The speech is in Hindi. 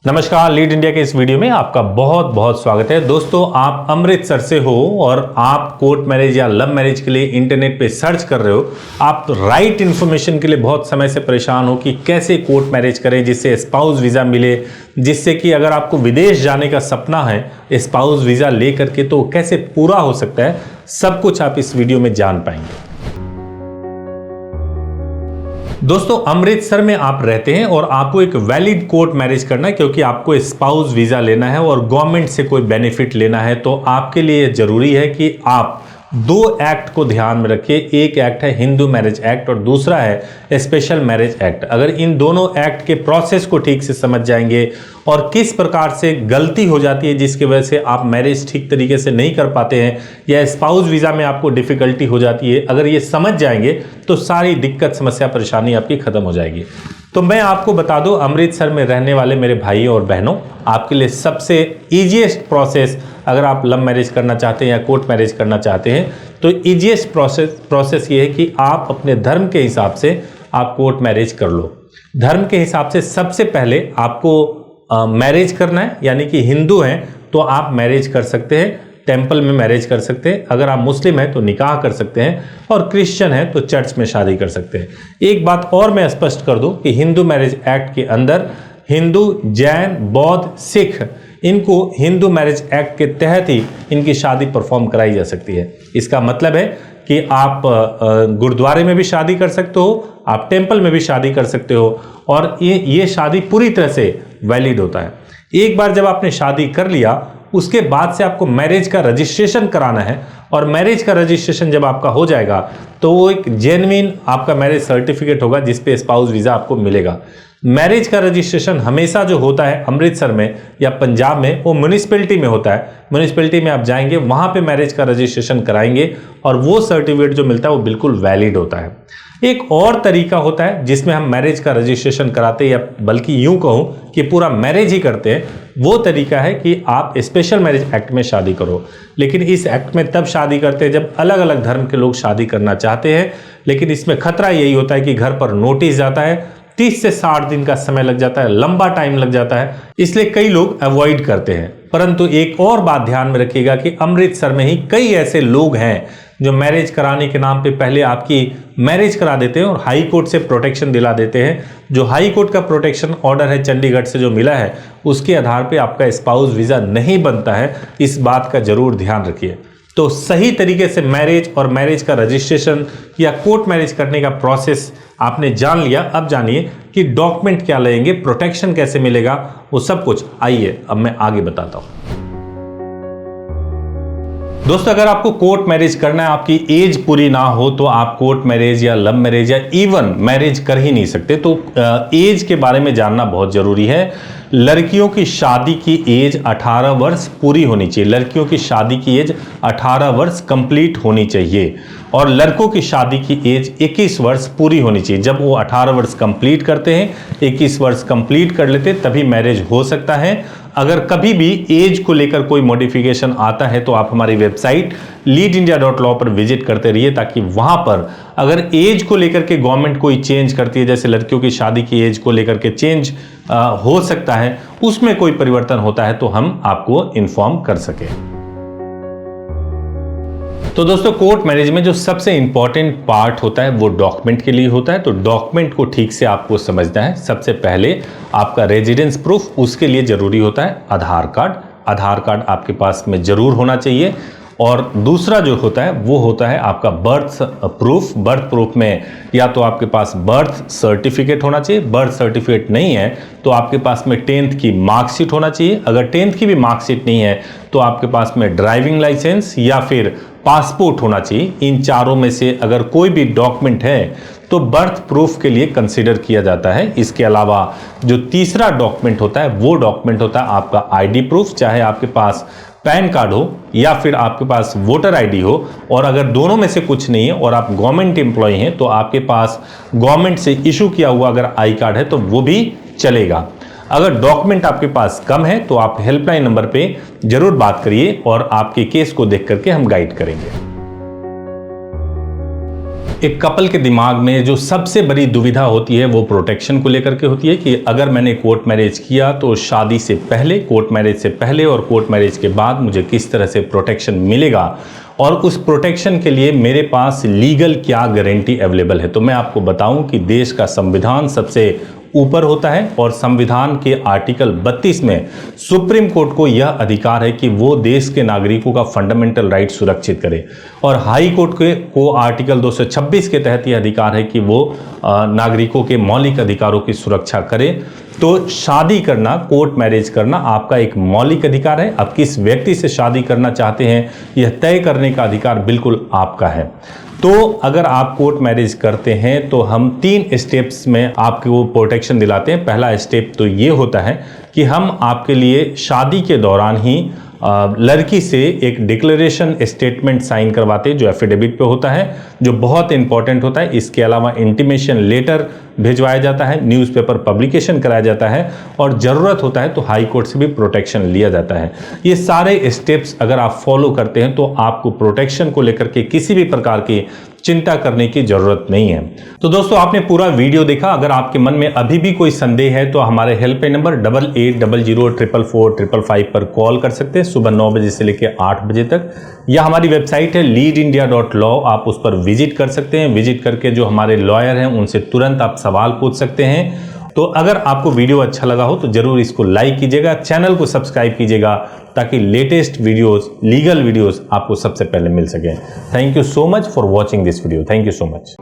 नमस्कार, लीड इंडिया के इस वीडियो में आपका बहुत बहुत स्वागत है। दोस्तों, आप अमृतसर से हो और आप कोर्ट मैरिज या लव मैरिज के लिए इंटरनेट पे सर्च कर रहे हो। आप राइट इन्फॉर्मेशन के लिए बहुत समय से परेशान हो कि कैसे कोर्ट मैरिज करें जिससे स्पाउस वीज़ा मिले, जिससे कि अगर आपको विदेश जाने का सपना है स्पाउस वीज़ा ले करके तो कैसे पूरा हो सकता है। सब कुछ आप इस वीडियो में जान पाएंगे। दोस्तों, अमृतसर में आप रहते हैं और आपको एक वैलिड कोर्ट मैरिज करना है क्योंकि आपको स्पाउस वीज़ा लेना है और गवर्नमेंट से कोई बेनिफिट लेना है, तो आपके लिए जरूरी है कि आप दो एक्ट को ध्यान में रखिए। एक एक्ट है हिंदू मैरिज एक्ट और दूसरा है स्पेशल मैरिज एक्ट। अगर इन दोनों एक्ट के प्रोसेस को ठीक से समझ जाएंगे और किस प्रकार से गलती हो जाती है जिसकी वजह से आप मैरिज ठीक तरीके से नहीं कर पाते हैं या स्पाउस वीज़ा में आपको डिफिकल्टी हो जाती है, अगर ये समझ जाएंगे तो सारी दिक्कत समस्या परेशानी आपकी खत्म हो जाएगी। तो मैं आपको बता दूं, अमृतसर में रहने वाले मेरे भाई और बहनों, आपके लिए सबसे ईजीएस्ट प्रोसेस, अगर आप लव मैरिज करना चाहते हैं या कोर्ट मैरिज करना चाहते हैं तो ईजीएस्ट प्रोसेस ये है कि आप अपने धर्म के हिसाब से आप कोर्ट मैरिज कर लो। धर्म के हिसाब से सबसे पहले आपको मैरिज करना है, यानी कि हिंदू हैं तो आप मैरिज कर सकते हैं, टेंपल में मैरिज कर सकते हैं। अगर आप मुस्लिम हैं तो निकाह कर सकते हैं और क्रिश्चियन हैं तो चर्च में शादी कर सकते हैं। एक बात और मैं स्पष्ट कर दूं कि हिंदू मैरिज एक्ट के अंदर हिंदू, जैन, बौद्ध, सिख, इनको हिंदू मैरिज एक्ट के तहत ही इनकी शादी परफॉर्म कराई जा सकती है। इसका मतलब है कि आप गुरुद्वारे में भी शादी कर सकते हो, आप टेंपल में भी शादी कर सकते हो और ये शादी पूरी तरह से वैलिड होता है। एक बार जब आपने शादी कर लिया उसके बाद से आपको मैरिज का रजिस्ट्रेशन कराना है और मैरिज का रजिस्ट्रेशन जब आपका हो जाएगा तो वो एक जेन्युइन आपका मैरिज सर्टिफिकेट होगा जिस पे स्पाउस वीज़ा आपको मिलेगा। मैरिज का रजिस्ट्रेशन हमेशा जो होता है अमृतसर में या पंजाब में, वो म्यूनिसिपैलिटी में होता है। म्यूनिसिपैलिटी में आप जाएंगे, वहाँ पे मैरिज का रजिस्ट्रेशन कराएंगे और वो सर्टिफिकेट जो मिलता है वो बिल्कुल वैलिड होता है। एक और तरीका होता है जिसमें हम मैरिज का रजिस्ट्रेशन कराते हैं, या बल्कि यूं कहूँ कि पूरा मैरिज ही करते हैं। वो तरीका है कि आप स्पेशल मैरिज एक्ट में शादी करो। लेकिन इस एक्ट में तब शादी करते हैं जब अलग अलग धर्म के लोग शादी करना चाहते हैं, लेकिन इसमें खतरा यही होता है कि घर पर नोटिस जाता है, 30 से 60 दिन का समय लग जाता है, लंबा टाइम लग जाता है, इसलिए कई लोग अवॉइड करते हैं। परंतु एक और बात ध्यान में रखिएगा कि अमृतसर में ही कई ऐसे लोग हैं जो मैरिज कराने के नाम पे पहले आपकी मैरिज करा देते हैं और हाई कोर्ट से प्रोटेक्शन दिला देते हैं। जो हाई कोर्ट का प्रोटेक्शन ऑर्डर है चंडीगढ़ से जो मिला है, उसके आधार पे आपका स्पाउस वीज़ा नहीं बनता है। इस बात का जरूर ध्यान रखिए। तो सही तरीके से मैरिज और मैरिज का रजिस्ट्रेशन या कोर्ट मैरिज करने का प्रोसेस आपने जान लिया। अब जानिए कि डॉक्यूमेंट क्या लगेंगे, प्रोटेक्शन कैसे मिलेगा, वो सब कुछ आइए अब मैं आगे बताता हूँ। दोस्तों, अगर आपको कोर्ट मैरिज करना है, आपकी एज पूरी ना हो तो आप कोर्ट मैरिज या लव मैरिज या इवन मैरिज कर ही नहीं सकते। तो एज के बारे में जानना बहुत जरूरी है। लड़कियों की शादी की एज 18 वर्ष पूरी होनी चाहिए। लड़कियों की शादी की एज 18 वर्ष कंप्लीट होनी चाहिए और लड़कों की शादी की एज 21 वर्ष पूरी होनी चाहिए। जब वो 18 वर्ष कंप्लीट करते हैं, 21 वर्ष कंप्लीट कर लेते, तभी मैरिज हो सकता है। अगर कभी भी एज को लेकर कोई मॉडिफिकेशन आता है तो आप हमारी वेबसाइट leadindia.law पर विजिट करते रहिए, ताकि वहां पर अगर एज को लेकर के गवर्नमेंट कोई चेंज करती है, जैसे लड़कियों की शादी की एज को लेकर के चेंज हो सकता है, उसमें कोई परिवर्तन होता है तो हम आपको इन्फॉर्म कर सके। तो दोस्तों, कोर्ट मैरिज में जो सबसे इंपॉर्टेंट पार्ट होता है वो डॉक्यूमेंट के लिए होता है। तो डॉक्यूमेंट को ठीक से आपको समझना है। सबसे पहले आपका रेजिडेंस प्रूफ, उसके लिए जरूरी होता है आधार कार्ड। आधार कार्ड आपके पास में जरूर होना चाहिए। और दूसरा जो होता है वो होता है आपका बर्थ प्रूफ। बर्थ प्रूफ में या तो आपके पास बर्थ सर्टिफिकेट होना चाहिए, बर्थ सर्टिफिकेट नहीं है तो आपके पास में 10th की मार्कशीट होना चाहिए। अगर 10th की भी मार्कशीट नहीं है तो आपके पास में ड्राइविंग लाइसेंस या फिर पासपोर्ट होना चाहिए। इन चारों में से अगर कोई भी डॉक्यूमेंट है तो बर्थ प्रूफ के लिए कंसीडर किया जाता है। इसके अलावा जो तीसरा डॉक्यूमेंट होता है वो डॉक्यूमेंट होता है आपका आईडी प्रूफ, चाहे आपके पास पैन कार्ड हो या फिर आपके पास वोटर आईडी हो। और अगर दोनों में से कुछ नहीं है और आप गवर्नमेंट एम्प्लॉय हैं तो आपके पास गवर्नमेंट से इशू किया हुआ अगर आई कार्ड है तो वो भी चलेगा। अगर डॉक्यूमेंट आपके पास कम है तो आप हेल्पलाइन नंबर पे जरूर बात करिए और आपके केस को देख करके हम गाइड करेंगे। एक कपल के दिमाग में जो सबसे बड़ी दुविधा होती है वो प्रोटेक्शन को लेकर के होती है कि अगर मैंने कोर्ट मैरिज किया तो शादी से पहले, कोर्ट मैरिज से पहले और कोर्ट मैरिज के बाद मुझे किस तरह से प्रोटेक्शन मिलेगा और उस प्रोटेक्शन के लिए मेरे पास लीगल क्या गारंटी अवेलेबल है। तो मैं आपको बताऊं कि देश का संविधान सबसे ऊपर होता है और संविधान के आर्टिकल 32 में सुप्रीम कोर्ट को यह अधिकार है कि वो देश के नागरिकों का फंडामेंटल राइट सुरक्षित करे और हाई कोर्ट को आर्टिकल 226 के तहत यह अधिकार है कि वो नागरिकों के मौलिक अधिकारों की सुरक्षा करे। तो शादी करना, कोर्ट मैरिज करना आपका एक मौलिक अधिकार है। आप किस व्यक्ति से शादी करना चाहते हैं यह तय करने का अधिकार बिल्कुल आपका है। तो अगर आप कोर्ट मैरिज करते हैं तो हम 3 स्टेप्स में आपको प्रोटेक्शन दिलाते हैं। पहला स्टेप तो ये होता है कि हम आपके लिए शादी के दौरान ही लड़की से एक डिक्लेरेशन स्टेटमेंट साइन करवाते हैं जो एफिडेविट पे होता है, जो बहुत इंपॉर्टेंट होता है। इसके अलावा इंटीमेशन लेटर भिजवाया जाता है, न्यूज़पेपर पब्लिकेशन कराया जाता है और ज़रूरत होता है तो हाई कोर्ट से भी प्रोटेक्शन लिया जाता है। ये सारे स्टेप्स अगर आप फॉलो करते हैं तो आपको प्रोटेक्शन को लेकर के किसी भी प्रकार की चिंता करने की जरूरत नहीं है। तो दोस्तों आपने पूरा वीडियो देखा। अगर आपके मन में अभी भी कोई संदेह है तो हमारे हेल्पलाइन नंबर 8800444555 पर कॉल कर सकते हैं सुबह 9 बजे से लेकर 8 बजे तक, या हमारी वेबसाइट है leadindia.law, आप उस पर विजिट कर सकते हैं। विजिट करके जो हमारे लॉयर हैं उनसे तुरंत आप सवाल पूछ सकते हैं। तो अगर आपको वीडियो अच्छा लगा हो तो जरूर इसको लाइक कीजिएगा, चैनल को सब्सक्राइब कीजिएगा ताकि लेटेस्ट वीडियोस, लीगल वीडियोस आपको सबसे पहले मिल सके। Thank you so much for watching this video. Thank you so much.